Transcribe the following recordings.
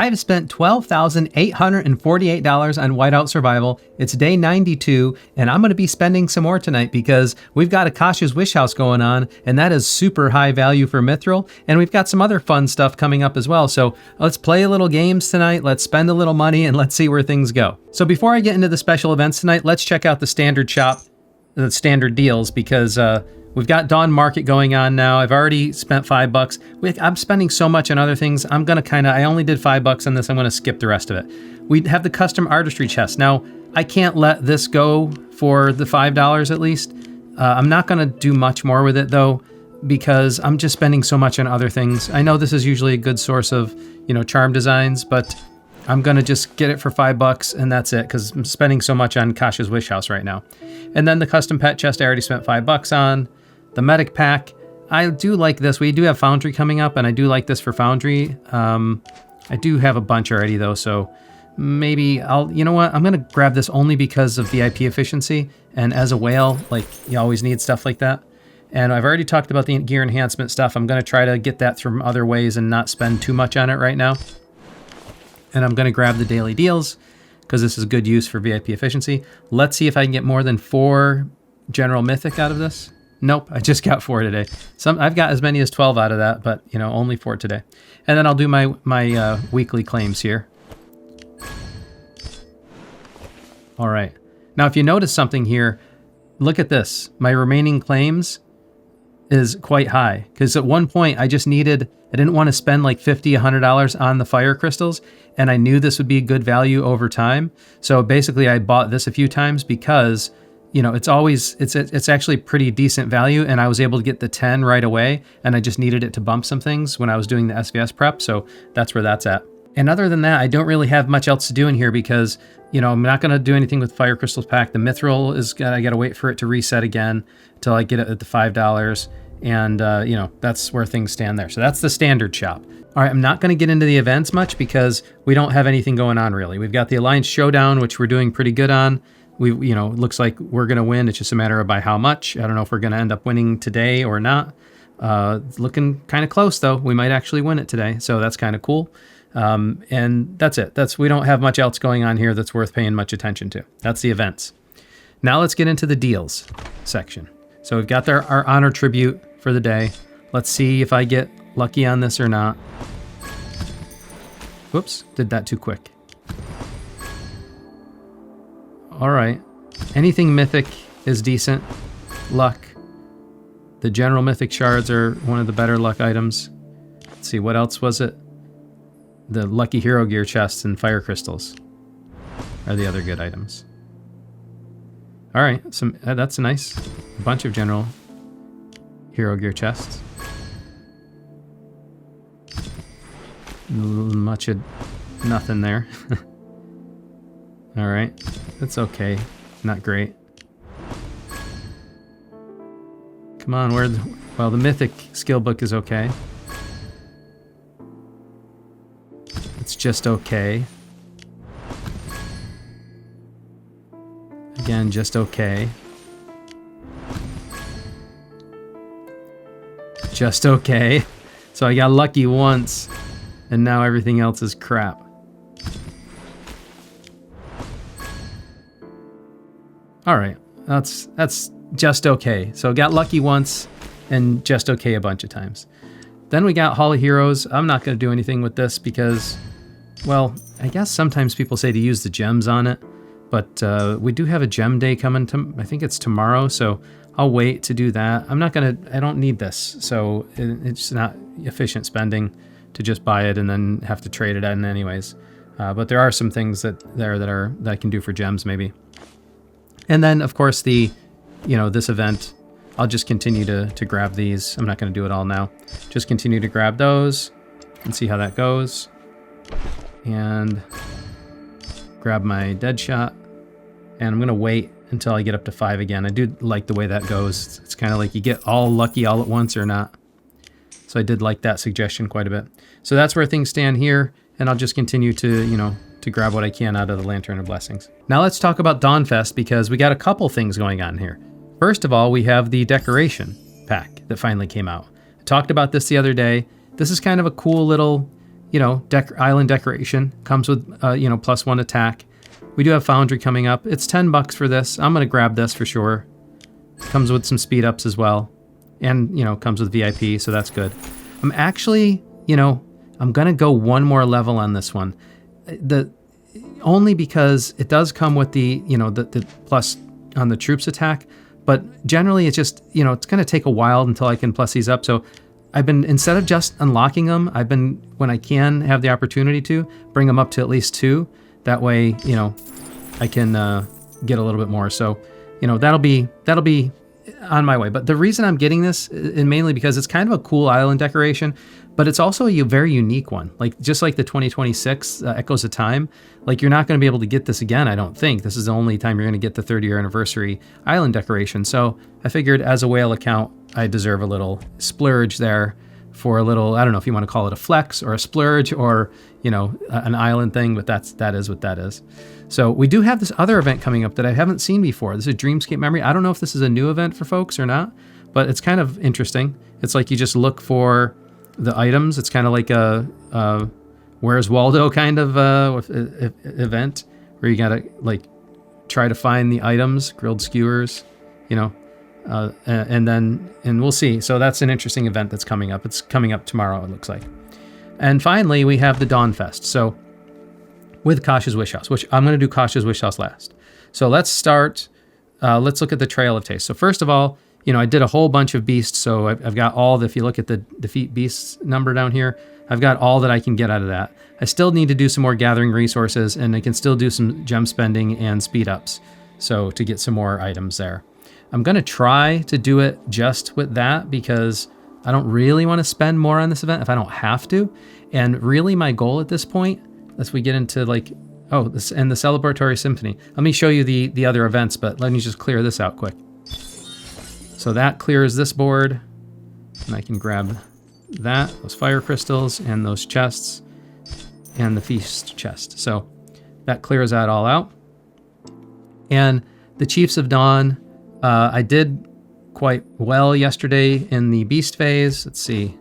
I've spent $12,848 on Whiteout Survival. It's day 92, and I'm going to be spending some more tonight because we've got Akashu's Wish House going on, and that is super high value for Mithril, and we've got some other fun stuff coming up as well. So let's play a little games tonight, let's spend a little money, and let's see where things go. So before I get into the special events tonight, let's check out the standard shop, the standard deals, because we've got Dawn Market going on now. I've already spent $5. I'm spending so much on other things. I only did $5 on this. I'm gonna skip the rest of it. We have the custom artistry chest. Now, I can't let this go for the $5 at least. I'm not gonna do much more with it though, because I'm just spending so much on other things. I know this is usually a good source of, charm designs, but I'm gonna just get it for $5 and that's it, because I'm spending so much on Kasia's Wish House right now. And then the custom pet chest I already spent $5 on. The medic pack, I do like this. We do have Foundry coming up, and I do like this for Foundry. I do have a bunch already though, so maybe you know what? I'm gonna grab this only because of VIP efficiency, and as a whale, you always need stuff like that. And I've already talked about the gear enhancement stuff. I'm gonna try to get that from other ways and not spend too much on it right now. And I'm gonna grab the daily deals, because this is good use for VIP efficiency. Let's see if I can get more than 4 general mythic out of this. Nope, I just got 4 today. I've got as many as 12 out of that, but only 4 today. And then I'll do my weekly claims here. All right. Now, if you notice something here, look at this. My remaining claims is quite high, because at one point I didn't want to spend like $50, $100 on the fire crystals, and I knew this would be good value over time. So basically I bought this a few times because it's actually pretty decent value, and I was able to get the 10 right away, and I just needed it to bump some things when I was doing the SVS prep, so that's where that's at. And other than that, I don't really have much else to do in here because, I'm not going to do anything with Fire Crystals pack. The Mithril I got to wait for it to reset again until I get it at the $5, and, that's where things stand there. So that's the standard shop. All right, I'm not going to get into the events much because we don't have anything going on really. We've got the Alliance Showdown, which we're doing pretty good on. Looks like we're going to win. It's just a matter of by how much. I don't know if we're going to end up winning today or not. It's looking kind of close though. We might actually win it today. So that's kind of cool. And that's it. We don't have much else going on here that's worth paying much attention to. That's the events. Now let's get into the deals section. So we've got our honor tribute for the day. Let's see if I get lucky on this or not. Whoops, did that too quick. All right, anything mythic is decent luck. The general mythic shards are one of the better luck items. Let's see, what else was it? The lucky hero gear chests and fire crystals are the other good items. All right, that's a nice bunch of general hero gear chests. Much of nothing there. All right, that's okay. Not great. Come on, well, the mythic skill book is okay. It's just okay. Again, just okay. Just okay. So I got lucky once, and now everything else is crap. All right, that's just okay. So got lucky once and just okay a bunch of times. Then we got Hall of Heroes. I'm not going to do anything with this because, well, I guess sometimes people say to use the gems on it, but we do have a gem day coming. I think it's tomorrow, so I'll wait to do that. I don't need this, so it's not efficient spending to just buy it and then have to trade it in anyways. But there are some things that I can do for gems maybe. And then, of course, this event, I'll just continue to grab these. I'm not going to do it all now. Just continue to grab those and see how that goes. And grab my dead shot. And I'm going to wait until I get up to 5 again. I do like the way that goes. It's kind of like you get all lucky all at once or not. So I did like that suggestion quite a bit. So that's where things stand here. And I'll just continue to grab what I can out of the Lantern of Blessings. Now let's talk about Dawnfest because we got a couple things going on here. First of all, we have the decoration pack that finally came out. I talked about this the other day. This is kind of a cool little, island decoration. Comes with, +1 attack. We do have Foundry coming up. It's $10 for this. I'm going to grab this for sure. Comes with some speed ups as well. And, comes with VIP, so that's good. I'm actually, I'm going to go one more level on this one. Only because it does come with the plus on the troops attack. But generally, it's just, it's going to take a while until I can plus these up. So I've been, instead of just unlocking them, I've been, when I can have the opportunity to, bring them up to at least 2. That way, I can get a little bit more. So, that'll be on my way. But the reason I'm getting this is mainly because it's kind of a cool island decoration, but it's also a very unique one. Like, just like the 2026 Echoes of Time, like, you're not going to be able to get this again, I don't think. This is the only time you're going to get the 30-year anniversary island decoration. So I figured as a whale account, I deserve a little splurge there for a little, I don't know if you want to call it a flex or a splurge or, an island thing, but that is what that is. So we do have this other event coming up that I haven't seen before. This is Dreamscape Memory. I don't know if this is a new event for folks or not, but it's kind of interesting. It's like you just look for the items. It's kind of like a Where's Waldo kind of event where you gotta like try to find the items, grilled skewers, and we'll see. So that's an interesting event that's coming up. It's coming up tomorrow, it looks like. And finally, we have the Dawnfest. So with Kasia's Wish House, which I'm going to do Kasia's Wish House last. So let's start. Let's look at the Trail of Taste. So first of all, I did a whole bunch of beasts. So I've got all if you look at the defeat beasts number down here, I've got all that I can get out of that. I still need to do some more gathering resources, and I can still do some gem spending and speed ups. So to get some more items there. I'm going to try to do it just with that because I don't really want to spend more on this event if I don't have to. And really my goal at this point, as we get into the celebratory symphony. Let me show you the other events, but let me just clear this out quick. So that clears this board, and I can grab those fire crystals and those chests and the feast chest. So that clears that all out. And the Chiefs of Dawn, I did quite well yesterday in the beast phase. Let's see.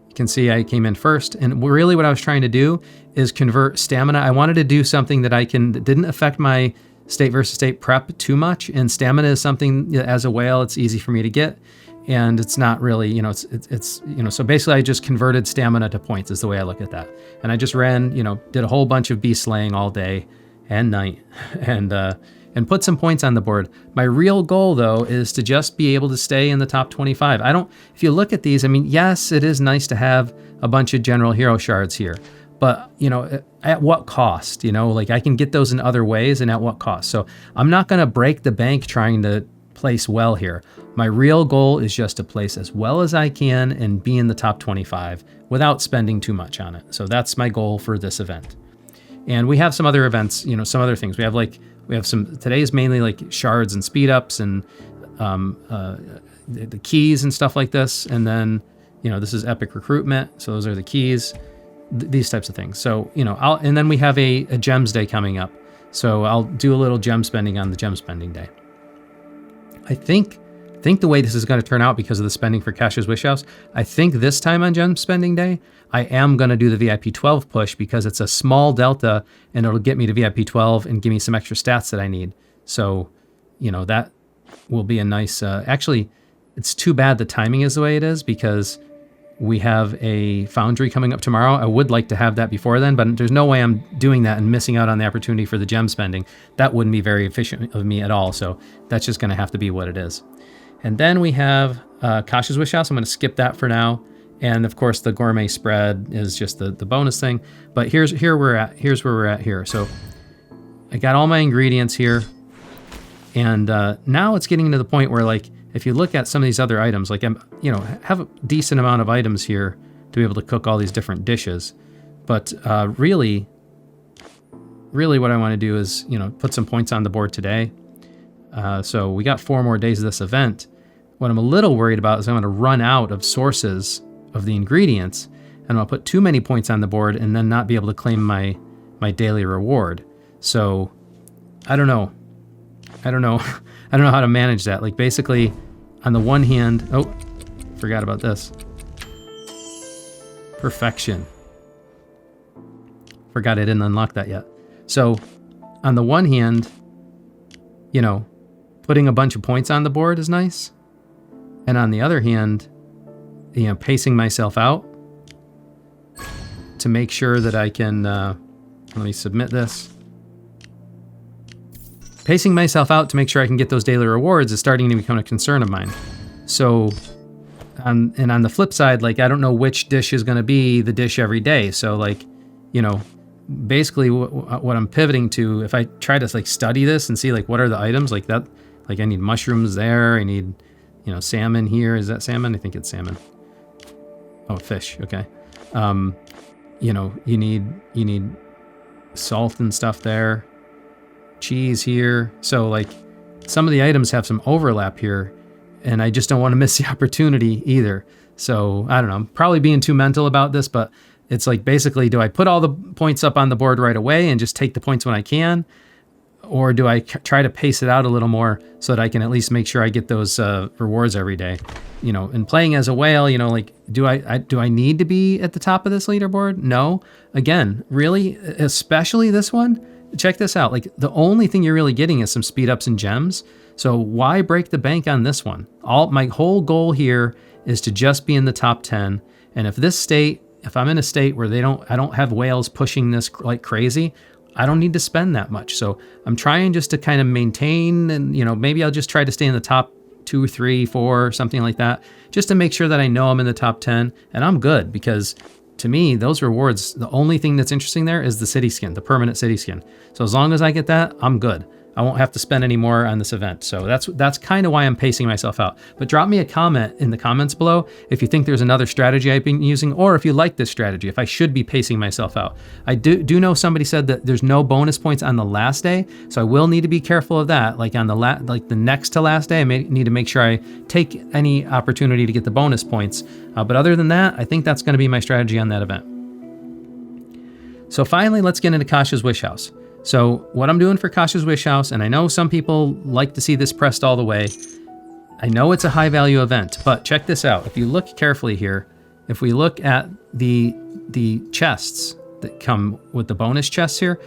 You can see I came in first, and really what I was trying to do is convert stamina. I wanted to do something that didn't affect my state versus state prep too much, and stamina is something as a whale it's easy for me to get, and it's not really, so basically I just converted stamina to points is the way I look at that. And I just ran, did a whole bunch of beast slaying all day and night and put some points on the board. My real goal, though, is to just be able to stay in the top 25. If you look at these, yes, it is nice to have a bunch of general hero shards here, but, at what cost? I can get those in other ways, and at what cost? So I'm not going to break the bank trying to place well here. My real goal is just to place as well as I can and be in the top 25 without spending too much on it. So that's my goal for this event. And we have some other events, some other things. We have some, today's mainly like shards and speed ups and the keys and stuff like this. And then, this is epic recruitment. So those are the keys, these types of things. So, and then we have a gems day coming up. So I'll do a little gem spending on the gem spending day. I think the way this is going to turn out because of the spending for Kasia's Wish House, I think this time on gem spending day, I am going to do the VIP 12 push because it's a small delta and it'll get me to VIP 12 and give me some extra stats that I need. So, that will be a nice, actually, it's too bad the timing is the way it is because we have a foundry coming up tomorrow. I would like to have that before then, but there's no way I'm doing that and missing out on the opportunity for the gem spending. That wouldn't be very efficient of me at all. So that's just going to have to be what it is. And then we have Kasia's Wish House. I'm going to skip that for now. And of course, the gourmet spread is just the bonus thing. But here's where we're at here. So I got all my ingredients here. And now it's getting to the point where, like, if you look at some of these other items, like have a decent amount of items here to be able to cook all these different dishes. But really what I want to do is, put some points on the board today. So we got 4 more days of this event. What I'm a little worried about is I'm going to run out of sources of the ingredients, and I'll put too many points on the board and then not be able to claim my daily reward. So I don't know. I don't know how to manage that. Like, basically, on the one hand, forgot about this. Perfection. forgot I didn't unlock that yet. So on the one hand, you know, putting a bunch of points on the board is nice. And on the other hand, you know, pacing myself out to make sure that I can, let me submit this. Pacing myself out to make sure I can get those daily rewards is starting to become a concern of mine. So, and on the flip side, like, I don't know which dish is going to be the dish every day. So, like, you know, basically what I'm pivoting to, if I try to like study this and see like what are the items like that, like I need mushrooms there, I need, you know, salmon here. Is that salmon? I think it's salmon. Oh, fish. Okay. You know, you need salt and stuff there, cheese here. So like some of the items have some overlap here, and I just don't want to miss the opportunity either. So I don't know, I'm probably being too mental about this, but it's like, basically, do I put all the points up on the board right away and just take the points when I can? Or do I try to pace it out a little more so that I can at least make sure I get those rewards every day? You know, and playing as a whale, you know, like, do I need to be at the top of this leaderboard? No. Again, really, especially this one, check this out. Like, the only thing you're really getting is some speed ups and gems. So why break the bank on this one? My whole goal here is to just be in the top 10. And if I'm in a state where I don't have whales pushing this like crazy, I don't need to spend that much. So I'm trying just to kind of maintain, and, you know, maybe I'll just try to stay in the top 2, 3, 4, something like that, just to make sure that I know I'm in the top 10 and I'm good. Because to me, those rewards, the only thing that's interesting there is the city skin, the permanent city skin. So as long as I get that, I'm good. I won't have to spend any more on this event. So that's kind of why I'm pacing myself out. But drop me a comment in the comments below if you think there's another strategy I've been using, or if you like this strategy, if I should be pacing myself out. I do know somebody said that there's no bonus points on the last day, so I will need to be careful of that. Like on the next to last day, I may need to make sure I take any opportunity to get the bonus points. But other than that, I think that's going to be my strategy on that event. So finally, let's get into Kasia's Wish House. So what I'm doing for Kasia's Wish House, and I know some people like to see this pressed all the way. I know it's a high value event, but check this out. If you look carefully here, if we look at the chests that come with the bonus chests here,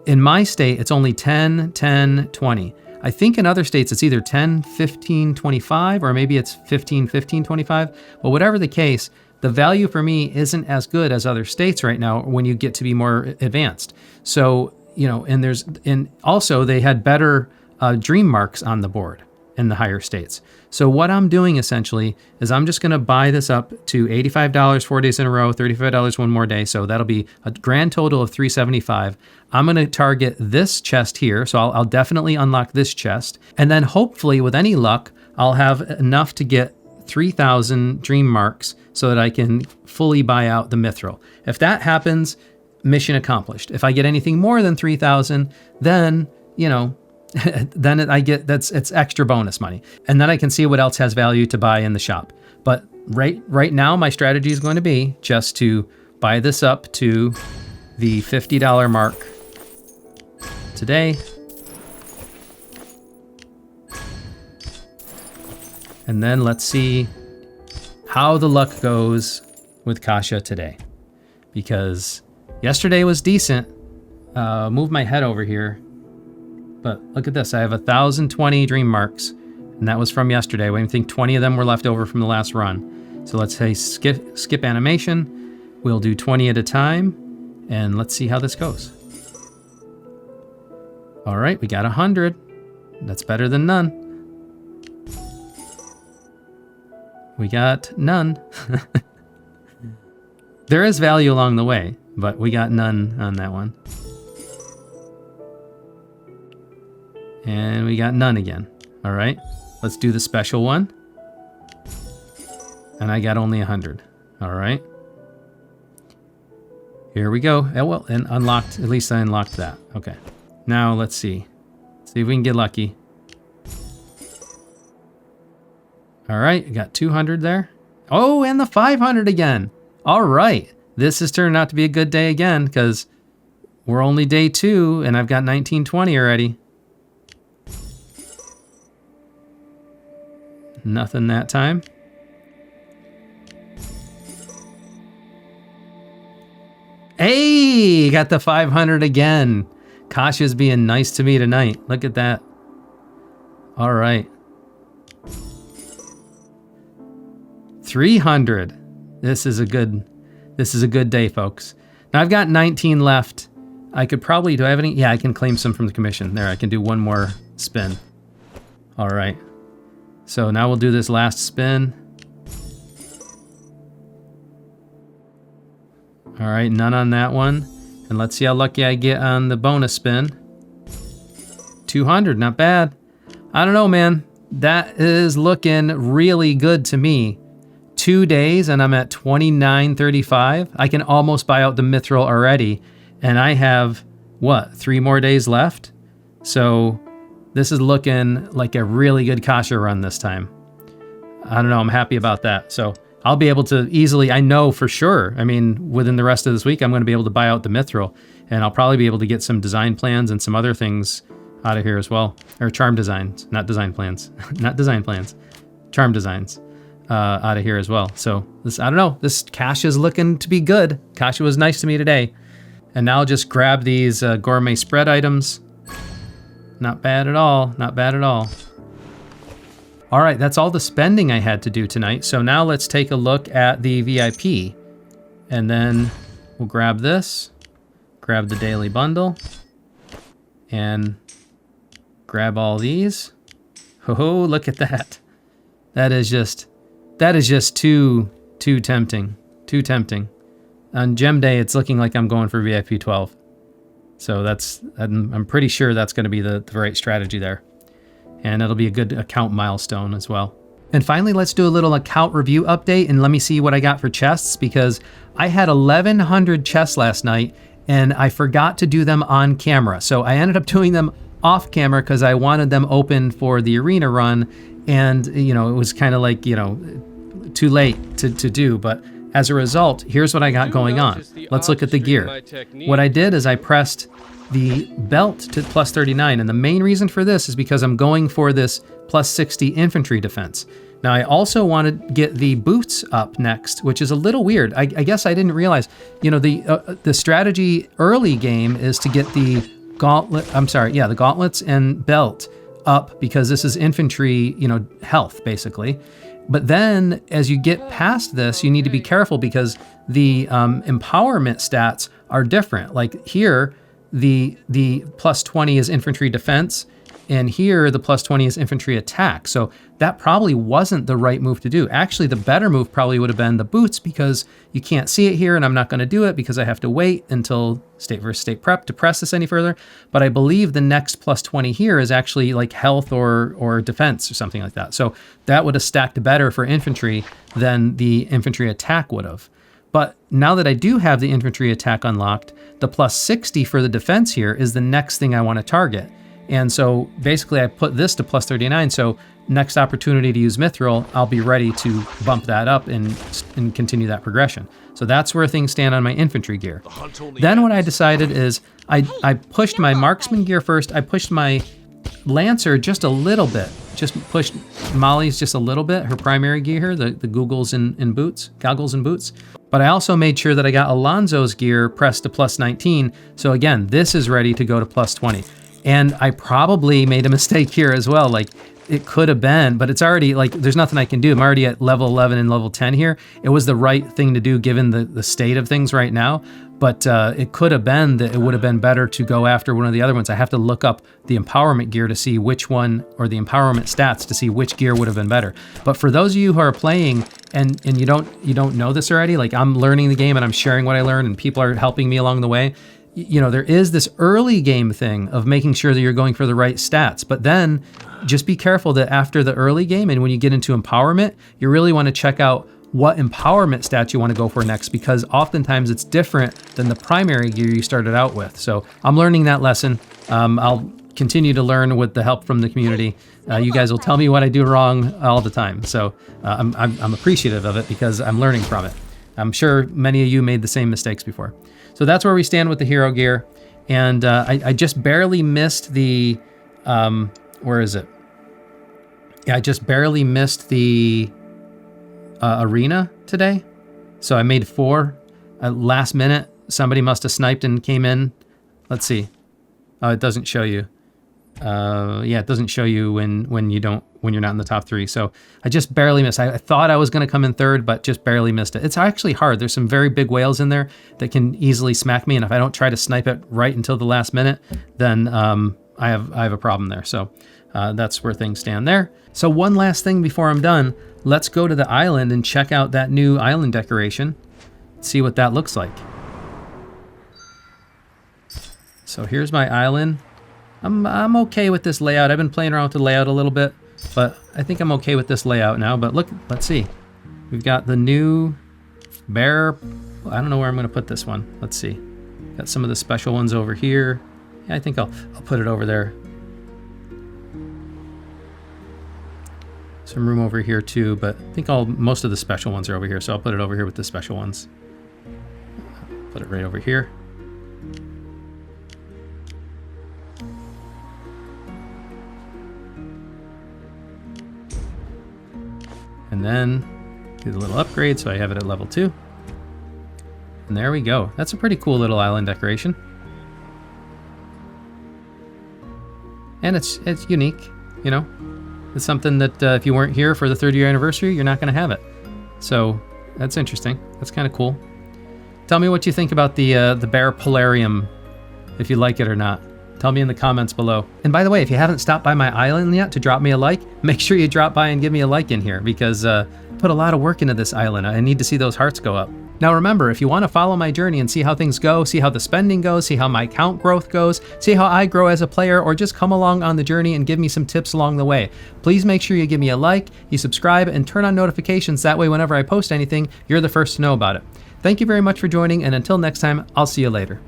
in my state, it's only 10, 10, 20. I think in other states, it's either 10, 15, 25, or maybe it's 15, 15, 25. But whatever the case, the value for me isn't as good as other states right now when you get to be more advanced. So, you know, and also they had better dream marks on the board in the higher states. So what I'm doing essentially is I'm just going to buy this up to $85 4 days in a row, $35 one more day. So that'll be a grand total of $375. I'm going to target this chest here. So I'll definitely unlock this chest. And then hopefully with any luck, I'll have enough to get 3,000 dream marks so that I can fully buy out the mithril. If that happens, mission accomplished. If I get anything more than 3,000, then, you know, then it's extra bonus money. And then I can see what else has value to buy in the shop. But right now, my strategy is going to be just to buy this up to the $50 mark today. And then let's see how the luck goes with Kasia today. Because yesterday was decent. Move my head over here. But look at this. I have 1,020 dream marks. And that was from yesterday. I think 20 of them were left over from the last run. So let's say skip animation. We'll do 20 at a time. And let's see how this goes. All right, we got 100. That's better than none. We got none. There is value along the way, but we got none on that one. And we got none again. All right, let's do the special one. And I got only 100. All right. Here we go. Oh, well, and unlocked. At least I unlocked that. Okay. Now let's see. See if we can get lucky. All right, got 200 there. Oh, and the 500 again. All right. This has turned out to be a good day again because we're only day 2 and I've got 1920 already. Nothing that time. Hey, got the 500 again. Kasia's being nice to me tonight. Look at that. All right. 300. This is a good day, folks. Now I've got 19 left. I could probably, do I have any? Yeah, I can claim some from the commission. There, I can do one more spin. All right. So now we'll do this last spin. All right, none on that one. And let's see how lucky I get on the bonus spin. 200, not bad. I don't know, man. That is looking really good to me. 2 days and I'm at 29.35. I can almost buy out the mithril already. And I have, what, 3 more days left? So this is looking like a really good Kasia run this time. I don't know, I'm happy about that. So I'll be able to easily, I know for sure, I mean, within the rest of this week, I'm going to be able to buy out the mithril. And I'll probably be able to get some design plans and some other things out of here as well. Or charm designs, not design plans. Not design plans. Charm designs out of here as well. So this, I don't know, this Kasia's looking to be good. Kasia was nice to me today. And now I'll just grab these gourmet spread items. Not bad at all, not bad at all. All right, that's all the spending I had to do tonight. So now let's take a look at the VIP. And then we'll grab this, grab the daily bundle, and grab all these. Oh, look at that. That is just too tempting, too tempting. On Gem Day, it's looking like I'm going for VIP 12. So I'm pretty sure that's gonna be the right strategy there. And it'll be a good account milestone as well. And finally, let's do a little account review update and let me see what I got for chests, because I had 1,100 chests last night and I forgot to do them on camera. So I ended up doing them off camera because I wanted them open for the arena run. And, you know, it was kind of like, you know, too late to do. But as a result, here's what I got going on. Let's look at the gear. What I did is I pressed the belt to plus 39, and the main reason for this is because I'm going for this plus 60 infantry defense. Now I also want to get the boots up next, which is a little weird. I guess I didn't realize, you know, the strategy early game is to get the the gauntlets and belt up because this is infantry, you know, health basically. But then as you get past this, you need to be careful because the empowerment stats are different. Like here, the plus 20 is infantry defense, and here the plus 20 is infantry attack. So that probably wasn't the right move to do. Actually, the better move probably would have been the boots, because you can't see it here and I'm not going to do it because I have to wait until state versus state prep to press this any further. But I believe the next plus 20 here is actually like health or defense or something like that. So that would have stacked better for infantry than the infantry attack would have. But now that I do have the infantry attack unlocked, the plus 60 for the defense here is the next thing I want to target. And so basically I put this to plus 39. So next opportunity to use mithril, I'll be ready to bump that up and continue that progression. So that's where things stand on my infantry gear. Then what I decided is I pushed my marksman gear first. I pushed my lancer just a little bit. Just pushed Molly's just a little bit, her primary gear, the goggles and boots. But I also made sure that I got Alonso's gear pressed to plus 19. So again, this is ready to go to plus 20. And I probably made a mistake here as well. Like it could have been, but it's already like, there's nothing I can do. I'm already at level 11 and level 10 here. It was the right thing to do given the state of things right now. But it could have been that it would have been better to go after one of the other ones. I have to look up the empowerment gear to see which one, or the empowerment stats to see which gear would have been better. But for those of you who are playing and you don't know this already, like I'm learning the game and I'm sharing what I learned and people are helping me along the way. You know, there is this early game thing of making sure that you're going for the right stats, but then just be careful that after the early game and when you get into empowerment, you really want to check out what empowerment stats you want to go for next, because oftentimes it's different than the primary gear you started out with. So I'm learning that lesson. I'll continue to learn with the help from the community. You guys will tell me what I do wrong all the time. So I'm appreciative of it because I'm learning from it. I'm sure many of you made the same mistakes before. So that's where we stand with the hero gear. And I just barely missed the, where is it? Yeah, I just barely missed the arena today. So I made 4 last minute. somebody must have sniped and came in. Let's see. Oh, it doesn't show you. Yeah, it doesn't show you when you're not in the top 3. So I just barely missed. I thought I was going to come in 3rd, but just barely missed it. It's actually hard. There's some very big whales in there that can easily smack me, and if I don't try to snipe it right until the last minute, then I have a problem there. So that's where things stand there. So one last thing before I'm done, let's go to the island and check out that new island decoration. See what that looks like. So here's my island. I'm okay with this layout. I've been playing around with the layout a little bit, but I think I'm okay with this layout now. But look, let's see. We've got the new bear. I don't know where I'm going to put this one. Let's see. Got some of the special ones over here. Yeah, I think I'll put it over there. Some room over here too, but I think most of the special ones are over here, so I'll put it over here with the special ones. Put it right over here. And then do the little upgrade, so I have it at level 2. And there we go. That's a pretty cool little island decoration. And it's unique, you know. It's something that if you weren't here for the 3rd year anniversary, you're not going to have it. So that's interesting. That's kind of cool. Tell me what you think about the bear polarium, if you like it or not. Tell me in the comments below. And by the way, if you haven't stopped by my island yet to drop me a like, make sure you drop by and give me a like in here, because I put a lot of work into this island. I need to see those hearts go up. Now remember, if you want to follow my journey and see how things go, see how the spending goes, see how my account growth goes, see how I grow as a player, or just come along on the journey and give me some tips along the way, please make sure you give me a like, you subscribe, and turn on notifications. That way whenever I post anything, you're the first to know about it. Thank you very much for joining, and until next time, I'll see you later.